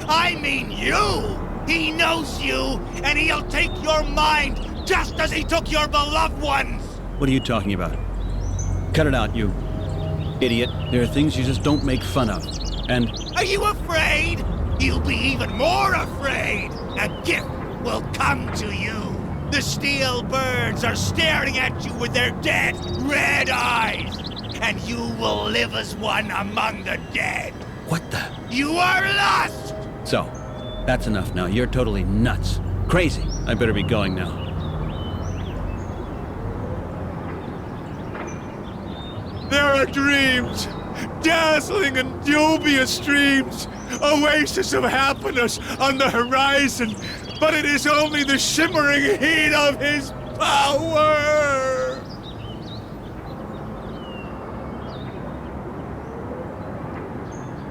I mean you! He knows you, and he'll take your mind just as he took your beloved ones! What are you talking about? Cut it out, you idiot. There are things you just don't make fun of. And... Are you afraid? You'll be even more afraid! A gift will come to you! The steel birds are staring at you with their dead, red eyes! And you will live as one among the dead! What the... You are lost! So, that's enough now. You're totally nuts. Crazy. I better be going now. There are dreams, dazzling and dubious dreams, oasis of happiness on the horizon, but it is only the shimmering heat of his power!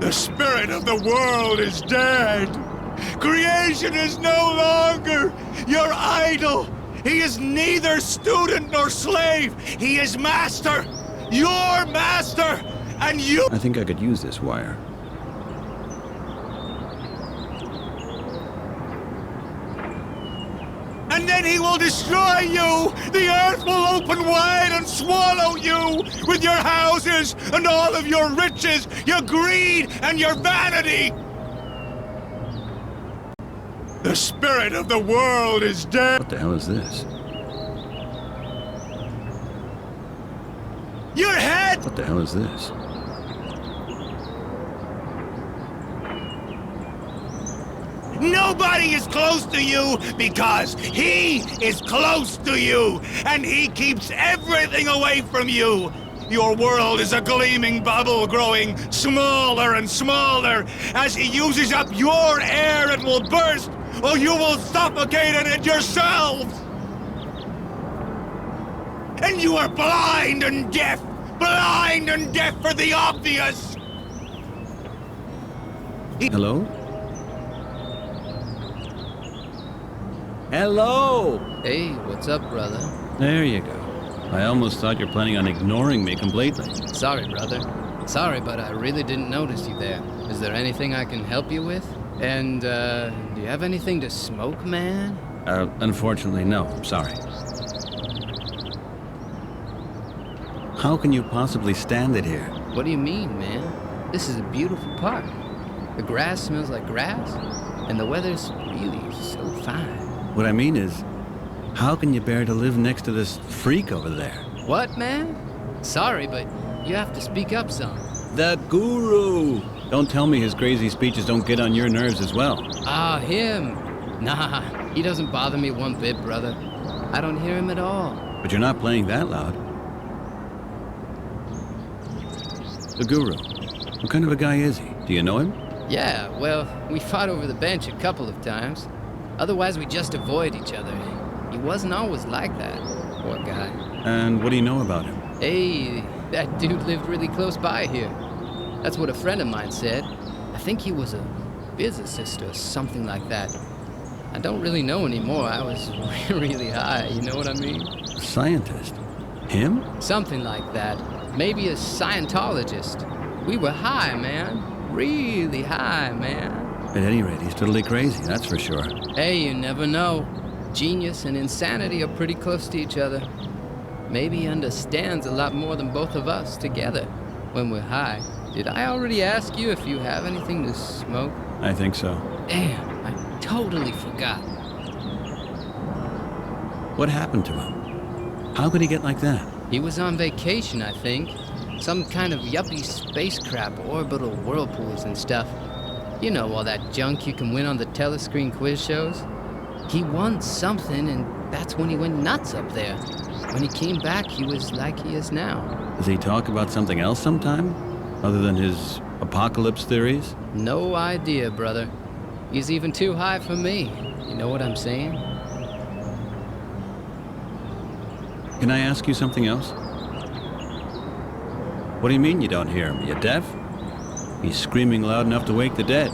The spirit of the world is dead. Creation is no longer your idol. He is neither student nor slave. He is master, your master, and you... I think I could use this wire. And then he will destroy you! The earth will open wide and swallow you! With your houses and all of your riches, your greed and your vanity! The spirit of the world is dead! What the hell is this? Your head! What the hell is this? Nobody is close to you because he is close to you, and he keeps everything away from you. Your world is a gleaming bubble growing smaller and smaller. As he uses up your air, it will burst, or you will suffocate in it yourselves. And you are blind and deaf for the obvious. Hello? Hello! Hey, what's up, brother? There you go. I almost thought you're planning on ignoring me completely. Sorry, brother. Sorry, but I really didn't notice you there. Is there anything I can help you with? And, do you have anything to smoke, man? Unfortunately, no. Sorry. How can you possibly stand it here? What do you mean, man? This is a beautiful park. The grass smells like grass, and the weather's really so fine. What I mean is, how can you bear to live next to this freak over there? What, man? Sorry, but you have to speak up some. The Guru! Don't tell me his crazy speeches don't get on your nerves as well. Ah, him. Nah, he doesn't bother me one bit, brother. I don't hear him at all. But you're not playing that loud. The Guru. What kind of a guy is he? Do you know him? Yeah, well, we fought over the bench a couple of times. Otherwise, we just avoid each other. He wasn't always like that, poor guy. And what do you know about him? Hey, that dude lived really close by here. That's what a friend of mine said. I think he was a physicist or something like that. I don't really know anymore. I was really high, you know what I mean? A scientist? Him? Something like that. Maybe a Scientologist. We were high, man. Really high, man. At any rate, he's totally crazy, that's for sure. Hey, you never know. Genius and insanity are pretty close to each other. Maybe he understands a lot more than both of us together when we're high. Did I already ask you if you have anything to smoke? I think so. Damn, I totally forgot. What happened to him? How could he get like that? He was on vacation, I think. Some kind of yuppie space crap, orbital whirlpools and stuff. You know, all that junk you can win on the telescreen quiz shows? He won something, and that's when he went nuts up there. When he came back, he was like he is now. Does he talk about something else sometime? Other than his apocalypse theories? No idea, brother. He's even too high for me. You know what I'm saying? Can I ask you something else? What do you mean you don't hear him? You deaf? He's screaming loud enough to wake the dead.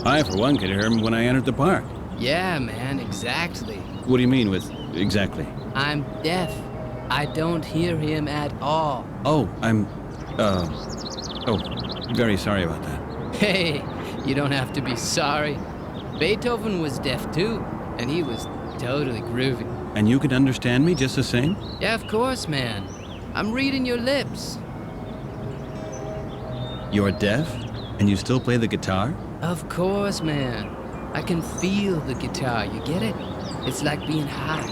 I, for one, could hear him when I entered the park. Yeah, man, exactly. What do you mean with exactly? I'm deaf. I don't hear him at all. Oh, very sorry about that. Hey, you don't have to be sorry. Beethoven was deaf too, and he was totally groovy. And you can understand me just the same? Yeah, of course, man. I'm reading your lips. You're deaf? And you still play the guitar? Of course, man. I can feel the guitar, you get it? It's like being high.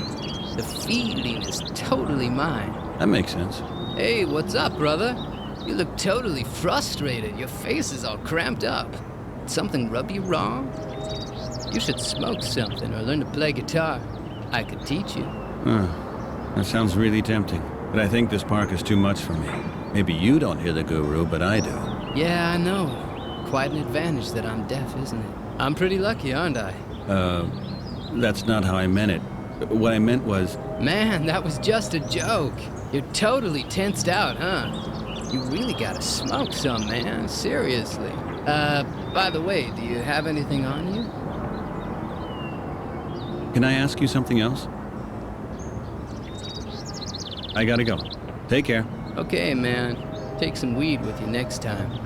The feeling is totally mine. That makes sense. Hey, what's up, brother? You look totally frustrated. Your face is all cramped up. Did something rub you wrong? You should smoke something or learn to play guitar. I could teach you. That sounds really tempting. But I think this park is too much for me. Maybe you don't hear the guru, but I do. Yeah, I know. Quite an advantage that I'm deaf, isn't it? I'm pretty lucky, aren't I? That's not how I meant it. What I meant was... Man, that was just a joke. You're totally tensed out, huh? You really gotta smoke some, man. Seriously. By the way, do you have anything on you? Can I ask you something else? I gotta go. Take care. Okay, man. Take some weed with you next time.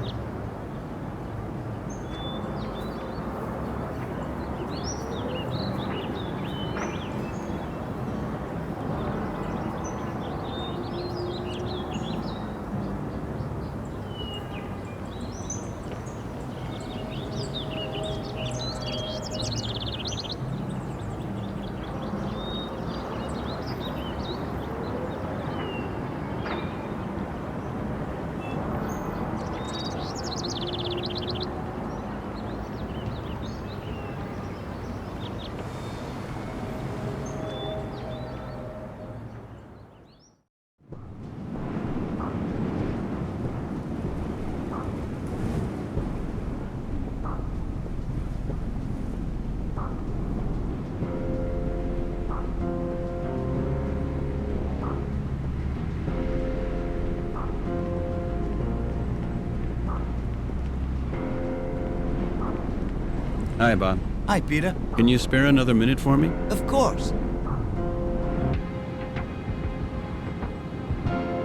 Hi, Bob. Hi, Peter. Can you spare another minute for me? Of course.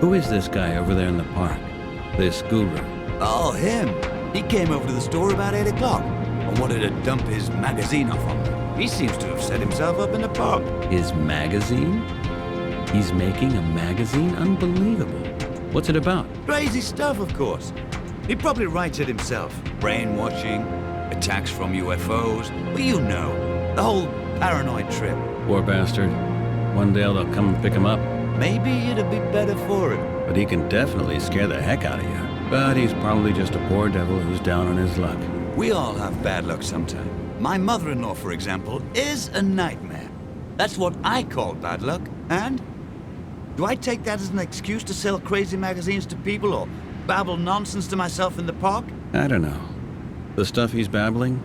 Who is this guy over there in the park? This guru? Oh, him. He came over to the store about 8 o'clock and wanted to dump his magazine off on me. He seems to have set himself up in the park. His magazine? He's making a magazine? Unbelievable. What's it about? Crazy stuff, of course. He probably writes it himself. Brainwashing, attacks from UFOs, well, you know, the whole paranoid trip. Poor bastard. One day they'll come and pick him up. Maybe it'd be better for him. But he can definitely scare the heck out of you. But he's probably just a poor devil who's down on his luck. We all have bad luck sometime. My mother-in-law, for example, is a nightmare. That's what I call bad luck. And? Do I take that as an excuse to sell crazy magazines to people or babble nonsense to myself in the park? I don't know. The stuff he's babbling,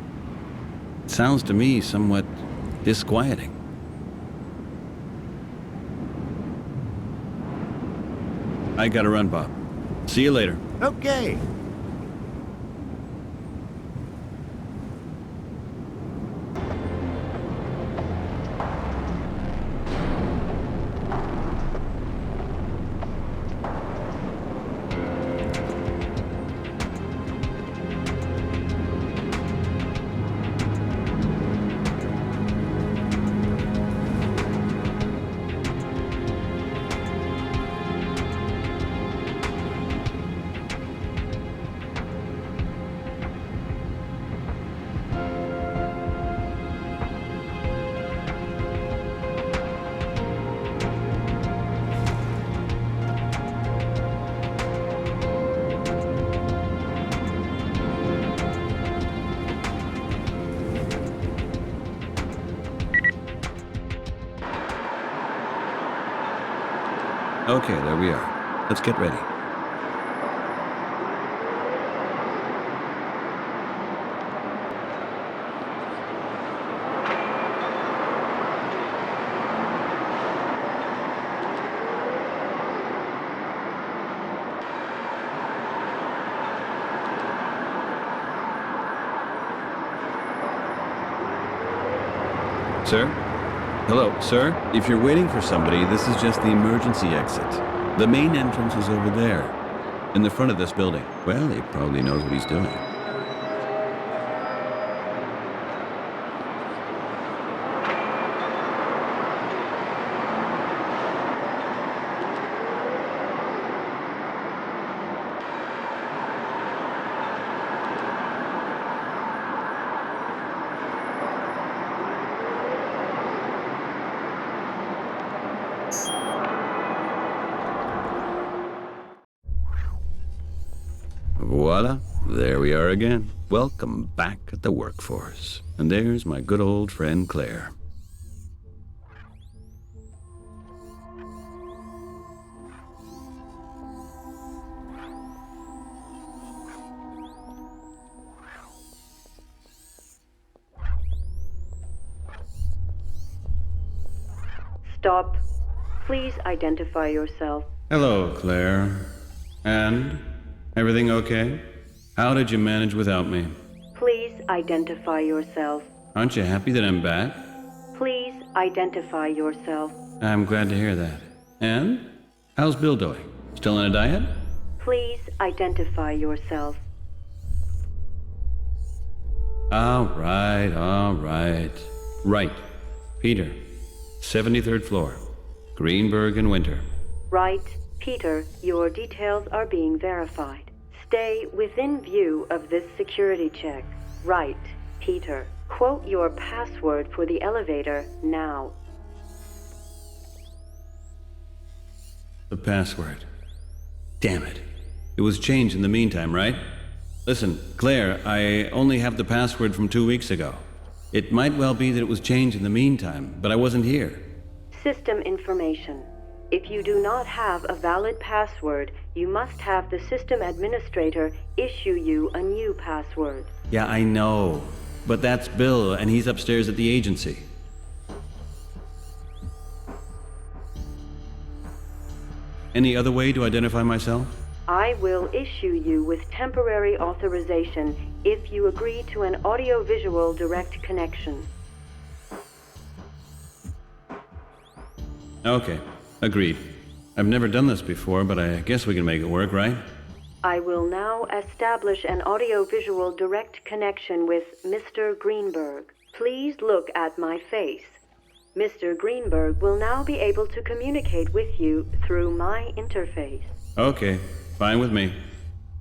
it sounds to me somewhat disquieting. I gotta run, Bob. See you later. Okay. Okay, there we are. Let's get ready. Sir? Hello, sir? If you're waiting for somebody, this is just the emergency exit. The main entrance is over there, in the front of this building. Well, he probably knows what he's doing. Voila, there we are again. Welcome back at the workforce. And there's my good old friend Claire. Stop. Please identify yourself. Hello, Claire. And? Everything okay? How did you manage without me? Please identify yourself. Aren't you happy that I'm back? Please identify yourself. I'm glad to hear that. And? How's Bill doing? Still on a diet? Please identify yourself. All right. Right. Peter. 73rd floor. Greenberg and Winter. Right, Peter, your details are being verified. Stay within view of this security check. Right, Peter. Quote your password for the elevator now. The password. Damn it. It was changed in the meantime, right? Listen, Claire, I only have the password from 2 weeks ago. It might well be that it was changed in the meantime, but I wasn't here. System information. If you do not have a valid password, you must have the system administrator issue you a new password. Yeah, I know. But that's Bill, and he's upstairs at the agency. Any other way to identify myself? I will issue you with temporary authorization if you agree to an audio-visual direct connection. Okay, agreed. I've never done this before, but I guess we can make it work, right? I will now establish an audio-visual direct connection with Mr. Greenberg. Please look at my face. Mr. Greenberg will now be able to communicate with you through my interface. Okay, fine with me.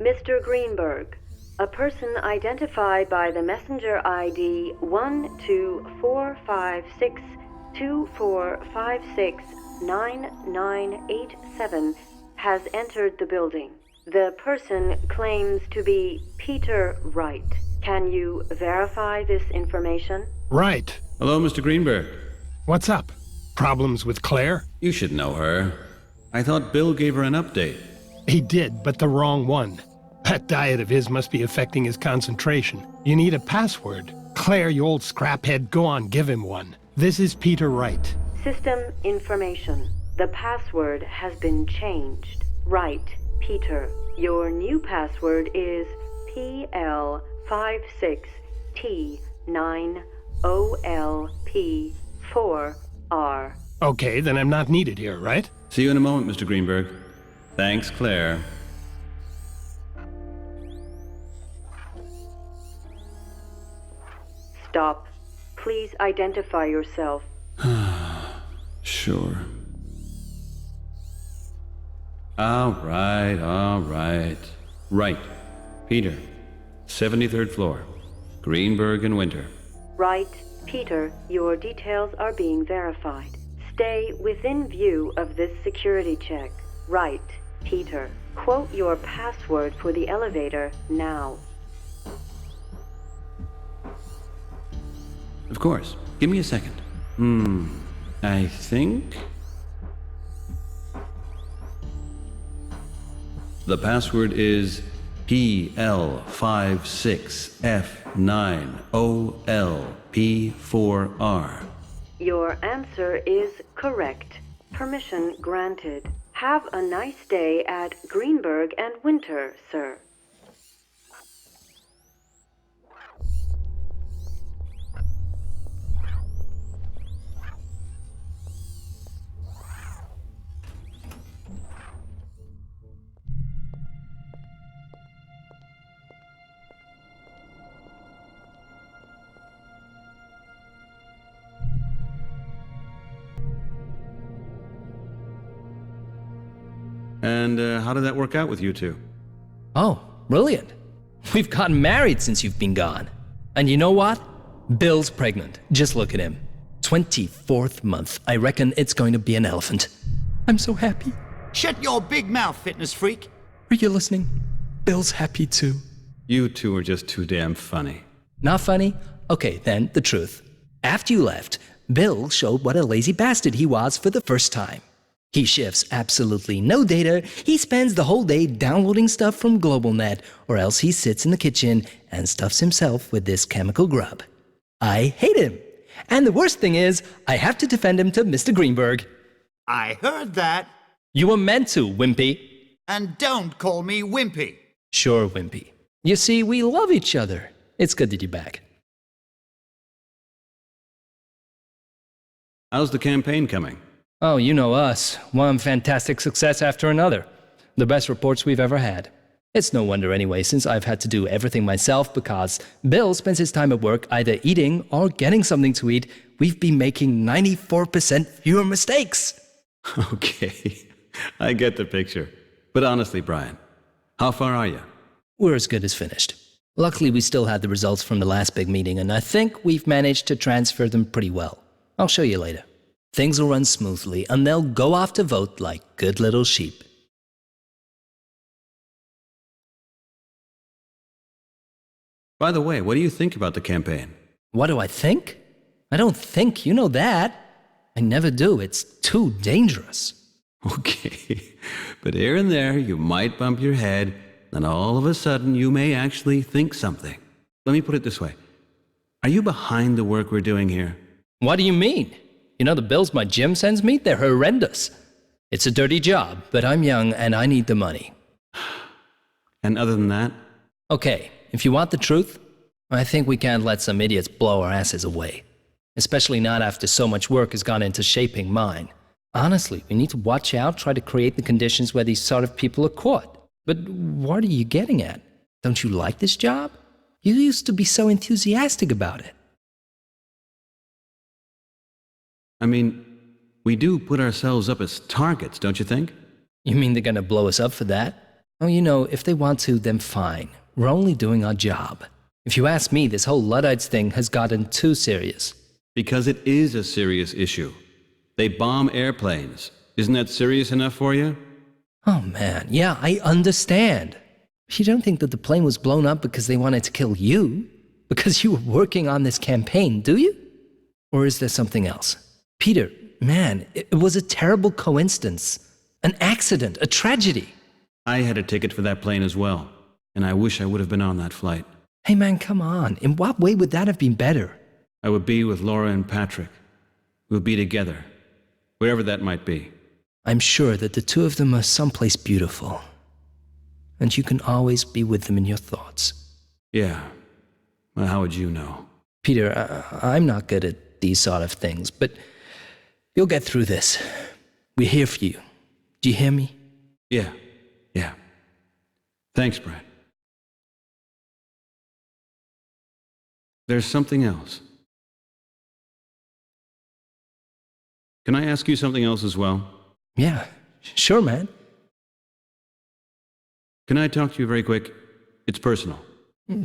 Mr. Greenberg, a person identified by the messenger ID 1245624569987 has entered the building. The person claims to be Peter Wright. Can you verify this information? Right. Hello, Mr. Greenberg. What's up? Problems with Claire? You should know her. I thought Bill gave her an update. He did, but the wrong one. That diet of his must be affecting his concentration. You need a password. Claire, you old scraphead, go on, give him one. This is Peter Wright. System information. The password has been changed. Right, Peter. Your new password is PL56T9OLP4R. Okay, then I'm not needed here, right? See you in a moment, Mr. Greenberg. Thanks, Claire. Stop. Please identify yourself. Sure. All right. Right. Peter. 73rd floor. Greenberg and Winter. Right, Peter, your details are being verified. Stay within view of this security check. Right, Peter. Quote your password for the elevator now. Of course. Give me a second. I think... The password is PL56F9OLP4R. Your answer is correct. Permission granted. Have a nice day at Greenberg and Winter, sir. And how did that work out with you two? Oh, brilliant. We've gotten married since you've been gone. And you know what? Bill's pregnant. Just look at him. 24th month. I reckon it's going to be an elephant. I'm so happy. Shut your big mouth, fitness freak. Are you listening? Bill's happy too. You two are just too damn funny. Not funny? Okay, then, the truth. After you left, Bill showed what a lazy bastard he was for the first time. He shifts absolutely no data. He spends the whole day downloading stuff from GlobalNet, or else he sits in the kitchen and stuffs himself with this chemical grub. I hate him. And the worst thing is, I have to defend him to Mr. Greenberg. I heard that. You were meant to, Wimpy. And don't call me Wimpy. Sure, Wimpy. You see, we love each other. It's good that you're back. How's the campaign coming? Oh, you know us. One fantastic success after another. The best reports we've ever had. It's no wonder anyway, since I've had to do everything myself because Bill spends his time at work either eating or getting something to eat. We've been making 94% fewer mistakes. Okay, I get the picture. But honestly, Brian, how far are you? We're as good as finished. Luckily, we still had the results from the last big meeting, and I think we've managed to transfer them pretty well. I'll show you later. Things will run smoothly, and they'll go off to vote like good little sheep. By the way, what do you think about the campaign? What do I think? I don't think, you know that. I never do. It's too dangerous. Okay, but here and there you might bump your head, and all of a sudden you may actually think something. Let me put it this way. Are you behind the work we're doing here? What do you mean? You know the bills my gym sends me? They're horrendous. It's a dirty job, but I'm young and I need the money. And other than that? Okay, if you want the truth, I think we can't let some idiots blow our asses away. Especially not after so much work has gone into shaping mine. Honestly, we need to watch out, try to create the conditions where these sort of people are caught. But what are you getting at? Don't you like this job? You used to be so enthusiastic about it. I mean, we do put ourselves up as targets, don't you think? You mean they're gonna blow us up for that? Oh, you know, if they want to, then fine. We're only doing our job. If you ask me, this whole Luddites thing has gotten too serious. Because it is a serious issue. They bomb airplanes. Isn't that serious enough for you? Oh man, yeah, I understand. You don't think that the plane was blown up because they wanted to kill you? Because you were working on this campaign, do you? Or is there something else? Peter, man, it was a terrible coincidence. An accident, a tragedy. I had a ticket for that plane as well, and I wish I would have been on that flight. Hey man, come on. In what way would that have been better? I would be with Laura and Patrick. We'll be together, wherever that might be. I'm sure that the two of them are someplace beautiful. And you can always be with them in your thoughts. Yeah. Well, how would you know? Peter, I'm not good at these sort of things, but you'll get through this. We're here for you. Do you hear me? Yeah. Thanks, Brad. There's something else. Can I ask you something else as well? Yeah, sure, man. Can I talk to you very quick? It's personal.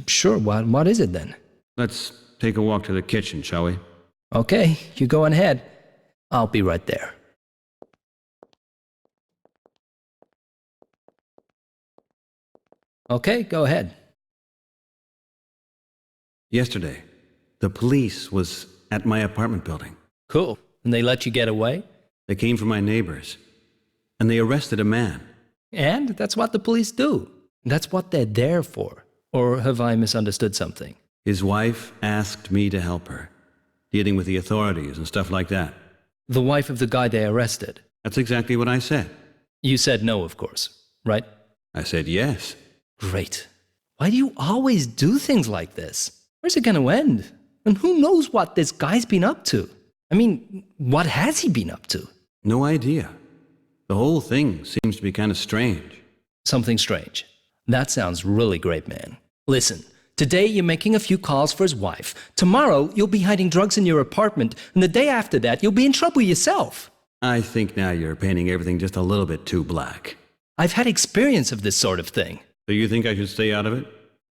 Sure, what is it then? Let's take a walk to the kitchen, shall we? Okay, you go on ahead. I'll be right there. Okay, go ahead. Yesterday, the police was at my apartment building. Cool. And they let you get away? They came from my neighbors, and they arrested a man. And that's what the police do. That's what they're there for. Or have I misunderstood something? His wife asked me to help her, dealing with the authorities and stuff like that. The wife of the guy they arrested? That's exactly what I said. You said no, of course, right? I said yes. Great. Why do you always do things like this? Where's it going to end? And who knows what this guy's been up to? I mean, what has he been up to? No idea. The whole thing seems to be kind of strange. Something strange. That sounds really great, man. Listen, today you're making a few calls for his wife. Tomorrow you'll be hiding drugs in your apartment. And the day after that you'll be in trouble yourself. I think now you're painting everything just a little bit too black. I've had experience of this sort of thing. So you think I should stay out of it?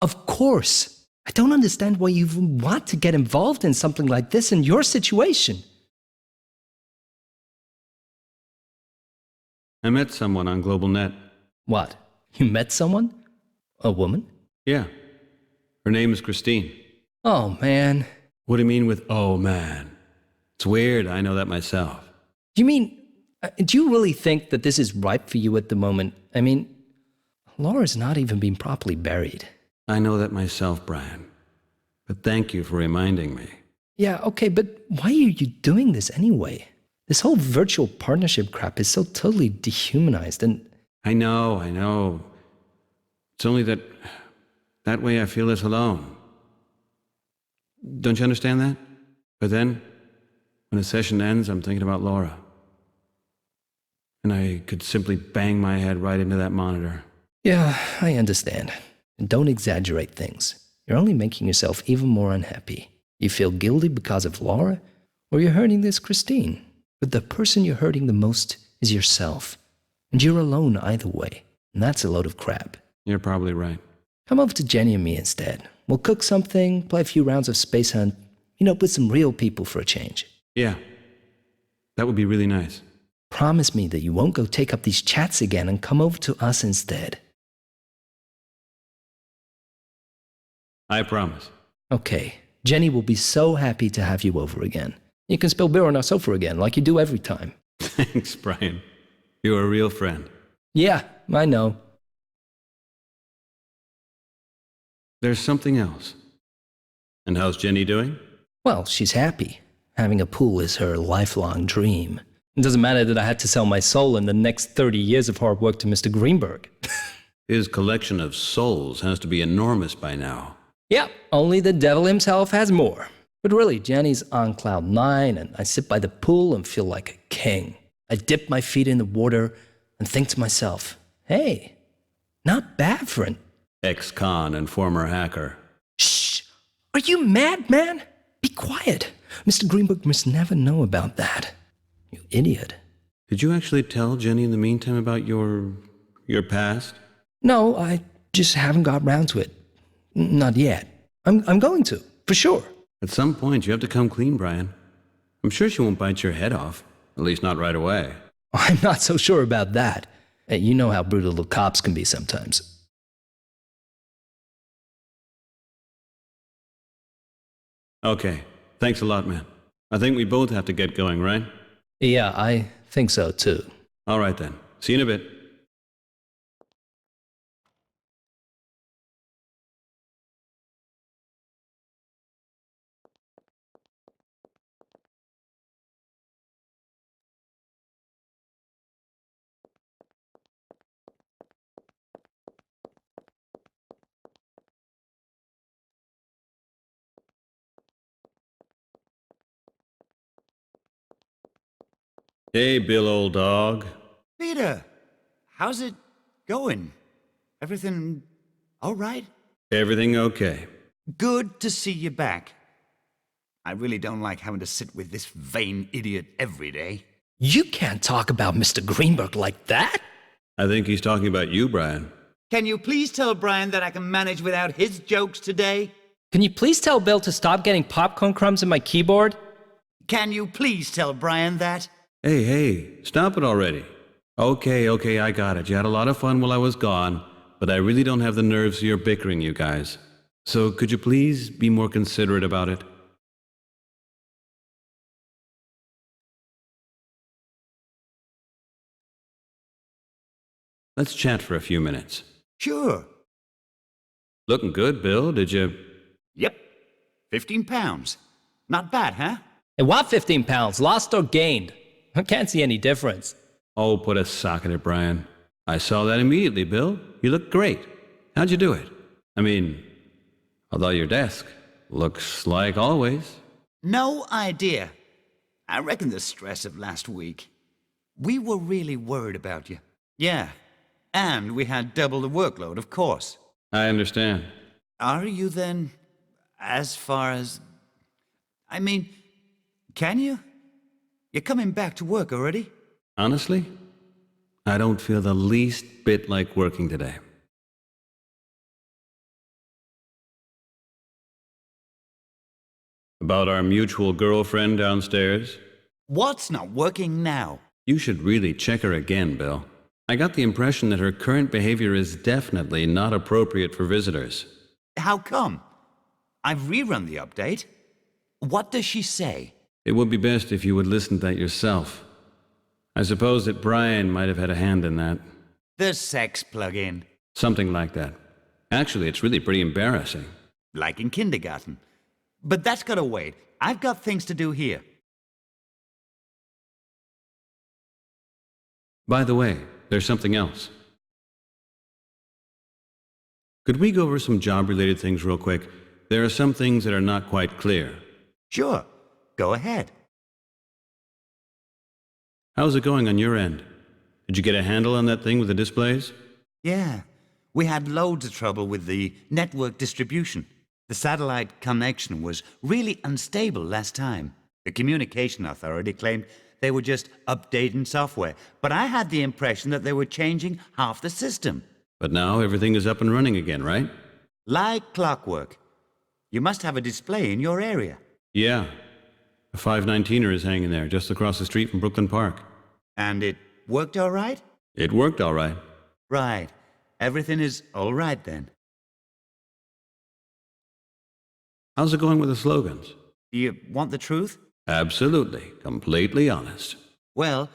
Of course. I don't understand why you even want to get involved in something like this in your situation. I met someone on GlobalNet. What? You met someone? A woman? Yeah. Her name is Christine. Oh, man. What do you mean with, oh man? It's weird, I know that myself. Do you really think that this is ripe for you at the moment? I mean, Laura's not even been properly buried. I know that myself, Brian. But thank you for reminding me. Yeah, okay, but why are you doing this anyway? This whole virtual partnership crap is so totally dehumanized and... I know. It's only that way I feel less alone. Don't you understand that? But then, when the session ends, I'm thinking about Laura. And I could simply bang my head right into that monitor. Yeah, I understand. And don't exaggerate things. You're only making yourself even more unhappy. You feel guilty because of Laura, or you're hurting this Christine. But the person you're hurting the most is yourself. And you're alone either way. And that's a load of crap. You're probably right. Come over to Jenny and me instead. We'll cook something, play a few rounds of Space Hunt, with some real people for a change. Yeah. That would be really nice. Promise me that you won't go take up these chats again and come over to us instead. I promise. Okay. Jenny will be so happy to have you over again. You can spill beer on our sofa again, like you do every time. Thanks, Brian. You're a real friend. Yeah, I know. There's something else. And how's Jenny doing? Well, she's happy. Having a pool is her lifelong dream. It doesn't matter that I had to sell my soul in the next 30 years of hard work to Mr. Greenberg. His collection of souls has to be enormous by now. Yeah, only the devil himself has more. But really, Jenny's on cloud 9, and I sit by the pool and feel like a king. I dip my feet in the water and think to myself, hey, not bad for an... Ex-con and former hacker. Shh! Are you mad, man? Be quiet. Mr. Greenberg must never know about that. You idiot. Did you actually tell Jenny in the meantime about your past? No, I just haven't got round to it. Not yet. I'm going to, for sure. At some point, you have to come clean, Brian. I'm sure she won't bite your head off. At least not right away. I'm not so sure about that. Hey, you know how brutal the cops can be sometimes. Okay. Thanks a lot, man. I think we both have to get going, right? Yeah, I think so, too. All right, then. See you in a bit. Hey, Bill, old dog. Peter, how's it going? Everything all right? Everything okay? Good to see you back. I really don't like having to sit with this vain idiot every day. You can't talk about Mr. Greenberg like that. I think he's talking about you, Brian. Can you please tell Brian that I can manage without his jokes today? Can you please tell Bill to stop getting popcorn crumbs in my keyboard? Can you please tell Brian that? Hey, stop it already. Okay, I got it. You had a lot of fun while I was gone, but I really don't have the nerves for your bickering, you guys. So could you please be more considerate about it? Let's chat for a few minutes. Sure. Looking good, Bill. Did you... Yep. 15 pounds. Not bad, huh? Hey, what 15 pounds? Lost or gained? I can't see any difference. Oh, put a sock in it, Brian. I saw that immediately, Bill. You look great. How'd you do it? I mean, although your desk looks like always. No idea. I reckon the stress of last week. We were really worried about you. Yeah. And we had double the workload, of course. I understand. Are you then, as far as... I mean, can you? You're coming back to work already? Honestly, I don't feel the least bit like working today. About our mutual girlfriend downstairs? What's not working now? You should really check her again, Bill. I got the impression that her current behavior is definitely not appropriate for visitors. How come? I've rerun the update. What does she say? It would be best if you would listen to that yourself. I suppose that Brian might have had a hand in that. The sex plug-in. Something like that. Actually, it's really pretty embarrassing. Like in kindergarten. But that's gotta wait. I've got things to do here. By the way, there's something else. Could we go over some job-related things real quick? There are some things that are not quite clear. Sure. Go ahead. How's it going on your end? Did you get a handle on that thing with the displays? Yeah. We had loads of trouble with the network distribution. The satellite connection was really unstable last time. The communication authority claimed they were just updating software, but I had the impression that they were changing half the system. But now everything is up and running again, right? Like clockwork. You must have a display in your area. Yeah. A 519er is hanging there, just across the street from Brooklyn Park. And it worked all right? It worked all right. Right. Everything is all right then. How's it going with the slogans? Do you want the truth? Absolutely. Completely honest. Well,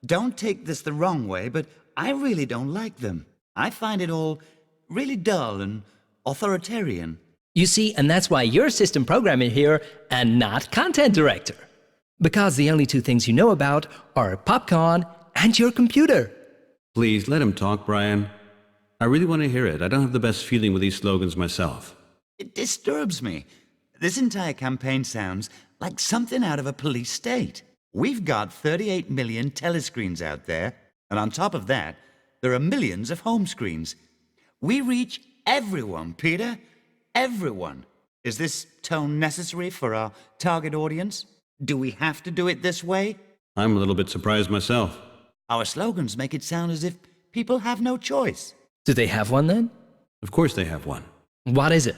don't take this the wrong way, but I really don't like them. I find it all really dull and authoritarian. You see, and that's why you're system programmer here and not content director. Because the only two things you know about are popcorn and your computer. Please, let him talk, Brian. I really want to hear it. I don't have the best feeling with these slogans myself. It disturbs me. This entire campaign sounds like something out of a police state. We've got 38 million telescreens out there, and on top of that, there are millions of home screens. We reach everyone, Peter. Everyone. Is this tone necessary for our target audience? Do we have to do it this way? I'm a little bit surprised myself. Our slogans make it sound as if people have no choice. Do they have one then? Of course they have one. What is it?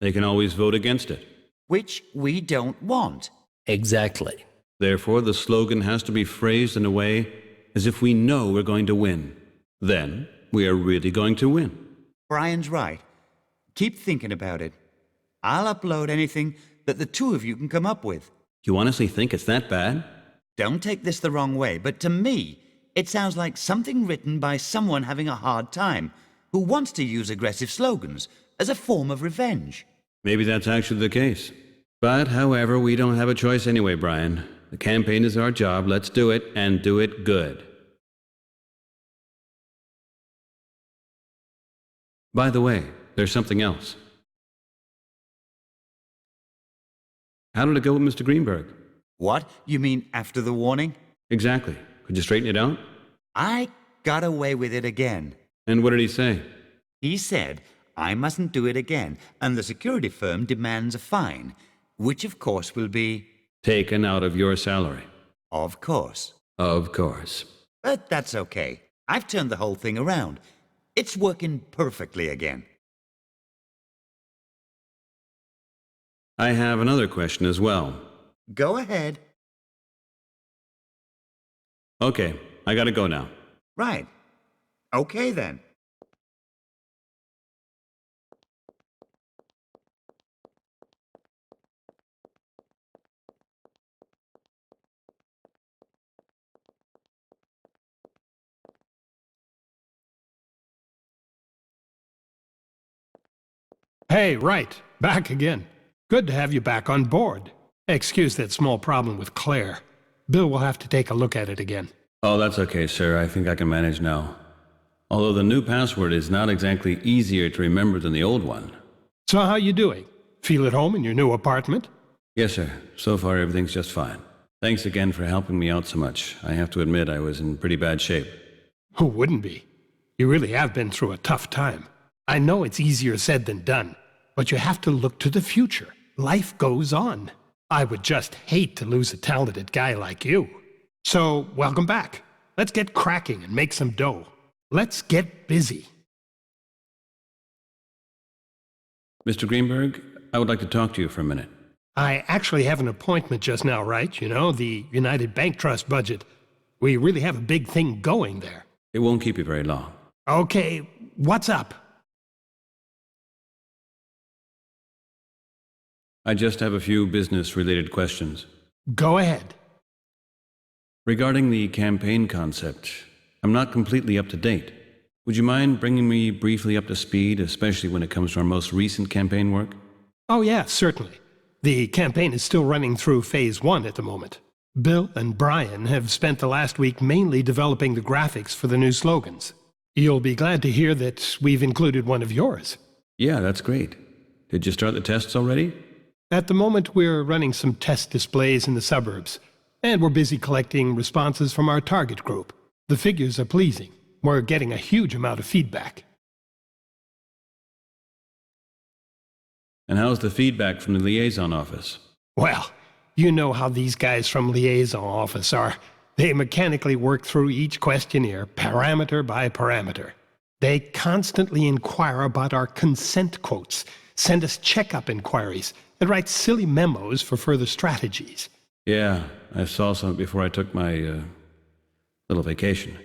They can always vote against it. Which we don't want. Exactly. Therefore, the slogan has to be phrased in a way as if we know we're going to win. Then, we are really going to win. Brian's right. Keep thinking about it. I'll upload anything that the two of you can come up with. You honestly think it's that bad? Don't take this the wrong way, but to me, it sounds like something written by someone having a hard time, who wants to use aggressive slogans as a form of revenge. Maybe that's actually the case. But, however, we don't have a choice anyway, Brian. The campaign is our job. Let's do it, and do it good. By the way, there's something else. How did it go with Mr. Greenberg? What? You mean after the warning? Exactly. Could you straighten it out? I got away with it again. And what did he say? He said I mustn't do it again, and the security firm demands a fine, which of course will be... Taken out of your salary. Of course. Of course. But that's okay. I've turned the whole thing around. It's working perfectly again. I have another question as well. Go ahead. Okay, I gotta go now. Right. Okay then. Hey, right. Back again. Good to have you back on board. Excuse that small problem with Claire. Bill will have to take a look at it again. Oh, that's okay, sir. I think I can manage now. Although the new password is not exactly easier to remember than the old one. So how you doing? Feel at home in your new apartment? Yes, sir. So far, everything's just fine. Thanks again for helping me out so much. I have to admit I was in pretty bad shape. Who wouldn't be? You really have been through a tough time. I know it's easier said than done, but you have to look to the future. Life goes on. I would just hate to lose a talented guy like you. So, welcome back. Let's get cracking and make some dough. Let's get busy. Mr. Greenberg, I would like to talk to you for a minute. I actually have an appointment just now, right? You know, the United Bank Trust budget. We really have a big thing going there. It won't keep you very long. Okay, what's up? I just have a few business-related questions. Go ahead. Regarding the campaign concept, I'm not completely up to date. Would you mind bringing me briefly up to speed, especially when it comes to our most recent campaign work? Oh yeah, certainly. The campaign is still running through phase 1 at the moment. Bill and Brian have spent the last week mainly developing the graphics for the new slogans. You'll be glad to hear that we've included one of yours. Yeah, that's great. Did you start the tests already? At the moment, we're running some test displays in the suburbs, and we're busy collecting responses from our target group. The figures are pleasing. We're getting a huge amount of feedback. And how's the feedback from the liaison office? Well, you know how these guys from liaison office are. They mechanically work through each questionnaire, parameter by parameter. They constantly inquire about our consent quotes, send us checkup inquiries, and write silly memos for further strategies. Yeah, I saw some before I took my little vacation.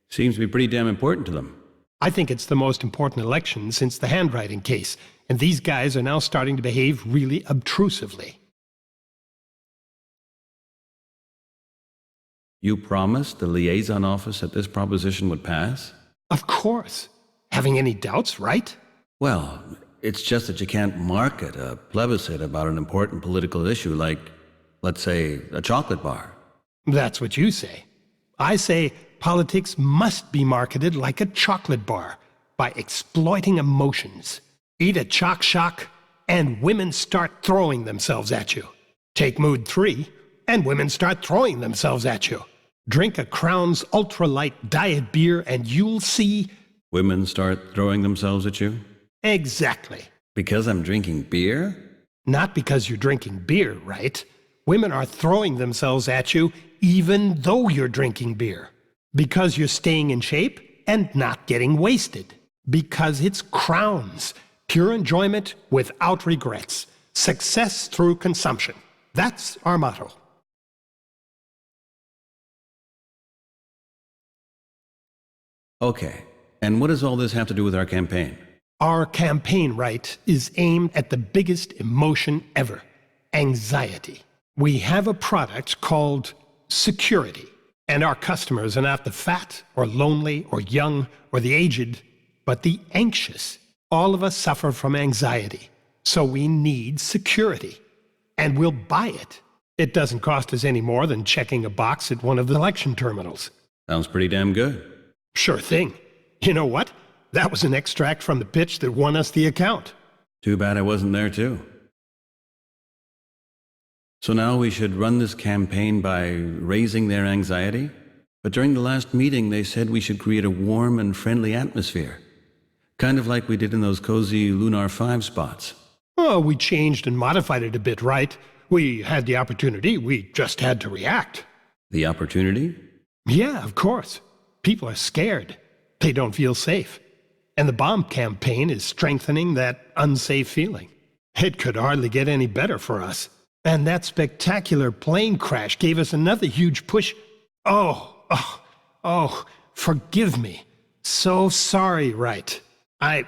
Seems to be pretty damn important to them. I think it's the most important election since the handwriting case, and these guys are now starting to behave really obtrusively. You promised the liaison office that this proposition would pass? Of course. Having any doubts, right? Well, it's just that you can't market a plebiscite about an important political issue like, let's say, a chocolate bar. That's what you say. I say politics must be marketed like a chocolate bar, by exploiting emotions. Eat a chalk shock, and women start throwing themselves at you. Take mood 3, and women start throwing themselves at you. Drink a Crown's ultralight diet beer, and you'll see... Women start throwing themselves at you? Exactly. Because I'm drinking beer? Not because you're drinking beer, right? Women are throwing themselves at you even though you're drinking beer. Because you're staying in shape and not getting wasted. Because it's Crown's. Pure enjoyment without regrets. Success through consumption. That's our motto. Okay, and what does all this have to do with our campaign? Our campaign, right, is aimed at the biggest emotion ever. Anxiety. We have a product called security. And our customers are not the fat, or lonely, or young, or the aged, but the anxious. All of us suffer from anxiety, so we need security. And we'll buy it. It doesn't cost us any more than checking a box at one of the election terminals. Sounds pretty damn good. Sure thing. You know what? That was an extract from the pitch that won us the account. Too bad I wasn't there too. So now we should run this campaign by raising their anxiety? But during the last meeting they said we should create a warm and friendly atmosphere. Kind of like we did in those cozy Lunar 5 spots. Oh, we changed and modified it a bit, right? We had the opportunity, we just had to react. The opportunity? Yeah, of course. People are scared. They don't feel safe. And the bomb campaign is strengthening that unsafe feeling. It could hardly get any better for us. And that spectacular plane crash gave us another huge push. Oh, forgive me. So sorry, right. I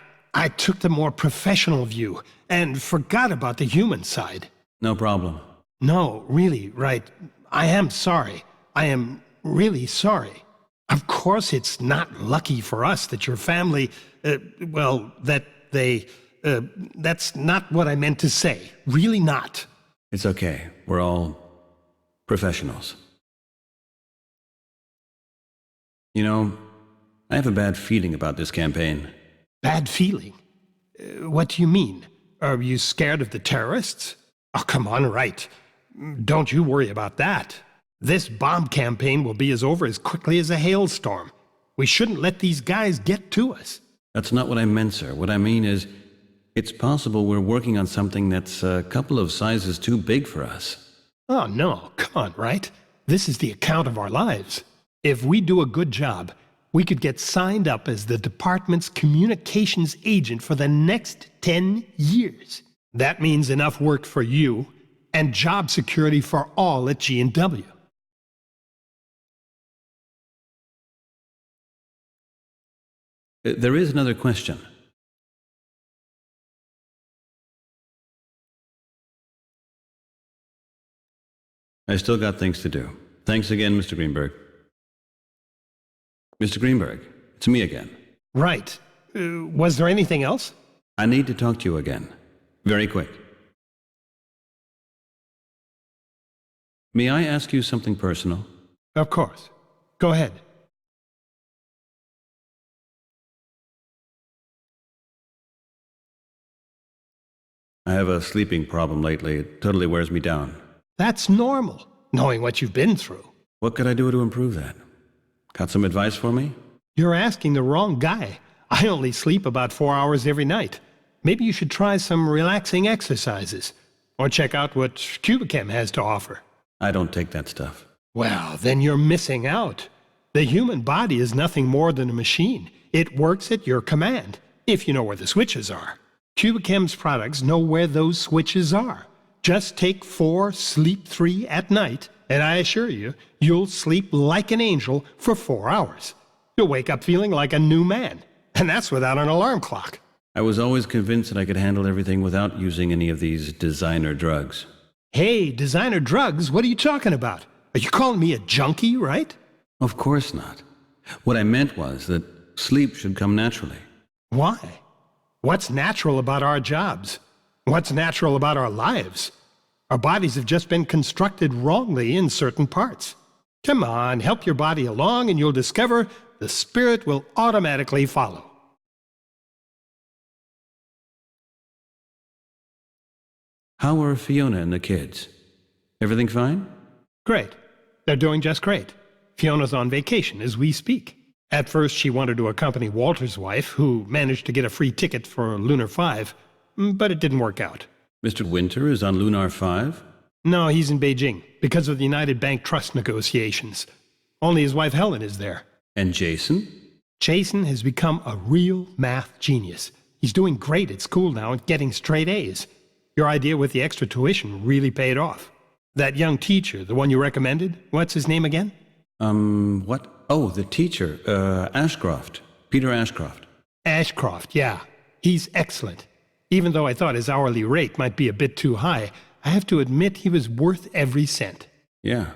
took the more professional view and forgot about the human side. No problem. No, really, right. I am sorry. I am really sorry. Of course, it's not lucky for us that your family, that's not what I meant to say. Really not. It's okay. We're all professionals. You know, I have a bad feeling about this campaign. Bad feeling? What do you mean? Are you scared of the terrorists? Oh, come on, right. Don't you worry about that. This bomb campaign will be over as quickly as a hailstorm. We shouldn't let these guys get to us. That's not what I meant, sir. What I mean is, it's possible we're working on something that's a couple of sizes too big for us. Oh, no, come on, right? This is the account of our lives. If we do a good job, we could get signed up as the department's communications agent for the next 10 years. That means enough work for you and job security for all at G&W. There is another question. I still got things to do. Thanks again, Mr. Greenberg. Mr. Greenberg, it's me again. Right. Was there anything else? I need to talk to you again. Very quick. May I ask you something personal? Of course. Go ahead. I have a sleeping problem lately. It totally wears me down. That's normal, knowing what you've been through. What could I do to improve that? Got some advice for me? You're asking the wrong guy. I only sleep about 4 hours every night. Maybe you should try some relaxing exercises, or check out what Cubichem has to offer. I don't take that stuff. Well, then you're missing out. The human body is nothing more than a machine. It works at your command, if you know where the switches are. Cubichem's products know where those switches are. Just take 4, sleep 3 at night, and I assure you, you'll sleep like an angel for 4 hours. You'll wake up feeling like a new man, and that's without an alarm clock. I was always convinced that I could handle everything without using any of these designer drugs. Hey, designer drugs, what are you talking about? Are you calling me a junkie, right? Of course not. What I meant was that sleep should come naturally. Why? What's natural about our jobs? What's natural about our lives? Our bodies have just been constructed wrongly in certain parts. Come on, help your body along and you'll discover the spirit will automatically follow. How are Fiona and the kids? Everything fine? Great. They're doing just great. Fiona's on vacation as we speak. At first, she wanted to accompany Walter's wife, who managed to get a free ticket for Lunar 5, but it didn't work out. Mr. Winter is on Lunar 5? No, he's in Beijing because of the United Bank trust negotiations. Only his wife Helen is there. And Jason? Jason has become a real math genius. He's doing great at school now and getting straight A's. Your idea with the extra tuition really paid off. That young teacher, the one you recommended, what's his name again? What? Oh, the teacher, Ashcroft. Peter Ashcroft. Ashcroft, yeah. He's excellent. Even though I thought his hourly rate might be a bit too high, I have to admit he was worth every cent. Yeah.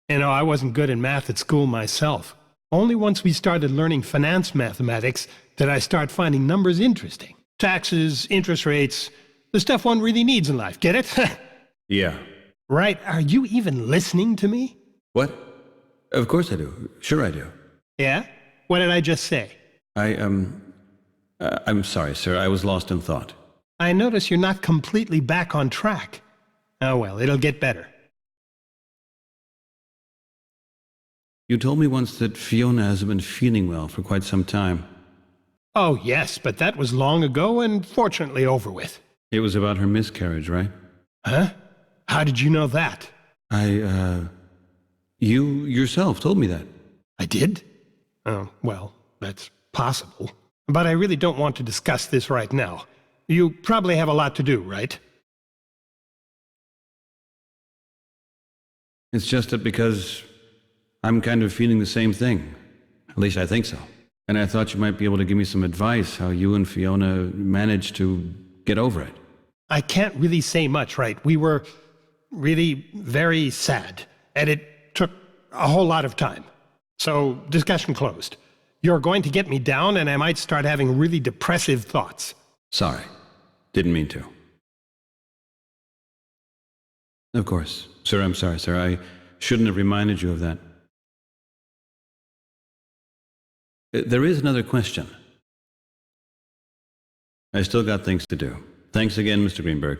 You know, I wasn't good in math at school myself. Only once we started learning finance mathematics did I start finding numbers interesting. Taxes, interest rates, the stuff one really needs in life, get it? Yeah. Right, are you even listening to me? What? Of course I do. Sure I do. Yeah? What did I just say? I'm sorry, sir. I was lost in thought. I notice you're not completely back on track. Oh well, it'll get better. You told me once that Fiona hasn't been feeling well for quite some time. Oh yes, but that was long ago and fortunately over with. It was about her miscarriage, right? Huh? How did you know that? You yourself told me that. I did? Oh, well, that's possible. But I really don't want to discuss this right now. You probably have a lot to do, right? It's just that because I'm kind of feeling the same thing. At least I think so. And I thought you might be able to give me some advice how you and Fiona managed to get over it. I can't really say much, right? We were really very sad, and it took a whole lot of time. So, discussion closed. You're going to get me down, and I might start having really depressive thoughts. Sorry. Didn't mean to. Of course. Sir, I'm sorry, sir. I shouldn't have reminded you of that. There is another question. I still got things to do. Thanks again, Mr. Greenberg.